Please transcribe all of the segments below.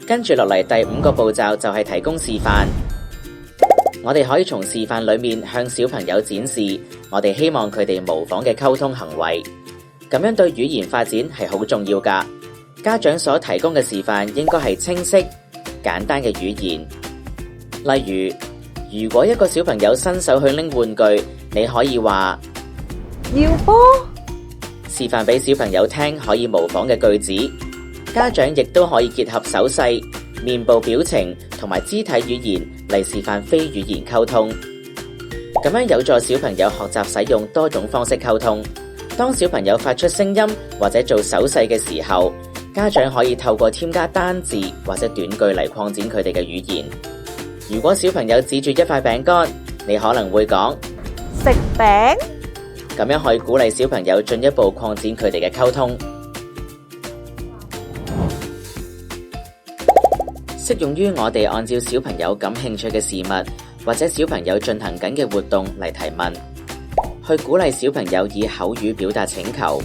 跟住落嚟第5個步驟就係提供示範。我哋可以從示範裏面向小朋友展示我哋希望佢哋模仿嘅溝通行為，咁樣對語言發展係好重要㗎。家長所提供嘅示範應該係清晰、簡單嘅語言。例如果一個小朋友伸手去拎玩具，你可以話要波，示範俾小朋友聽可以模仿嘅句子。家長亦都可以結合手勢、面部表情同埋肢體語言嚟示範非語言溝通，咁樣有助小朋友學習使用多種方式溝通。當小朋友發出聲音或者做手勢嘅時候，家長可以透過添加單字或者短句嚟擴展佢哋嘅語言。如果小朋友指住一塊餅乾，你可能會講食餅，咁樣可以鼓勵小朋友進一步擴展佢哋嘅溝通。適用於我哋按照小朋友感興趣嘅事物或者小朋友進行緊嘅活動嚟提問，去鼓勵小朋友以口語表達請求。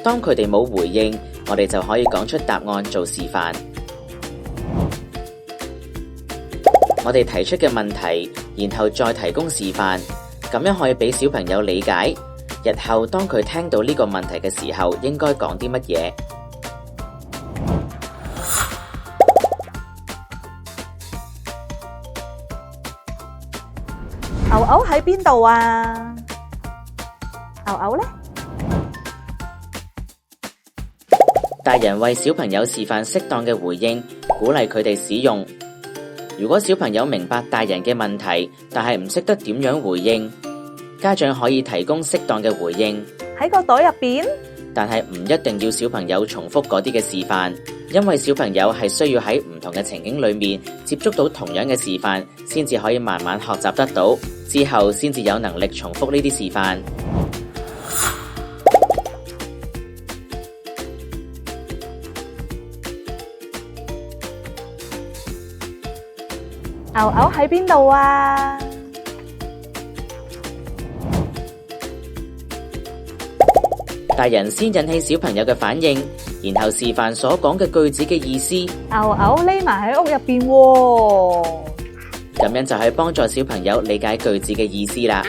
當佢哋冇回應，我哋就可以講出答案做示範。我哋提出嘅問題，然後再提供示範，咁樣可以俾小朋友理解，日後當佢聽到呢個問題嘅時候，應該講啲乜嘢。牛牛喺邊度啊？牛牛呢？大人為小朋友示範適當嘅回應，鼓勵佢哋使用。如果小朋友明白大人嘅問題，但係唔識得點樣回應，家長可以提供適當嘅回應。喺個袋入邊，但係唔一定要小朋友重複嗰啲嘅示範，因為小朋友係需要喺唔同嘅情景裏面接觸到同樣嘅示範，先至可以慢慢學習得到，之後先至有能力重複呢啲示範。牛牛喺邊度啊？大人先引起小朋友嘅反應，然後示範所講嘅句子嘅意思。牛牛匿埋喺屋入邊喎，咁樣就係幫助小朋友理解句子嘅意思啦。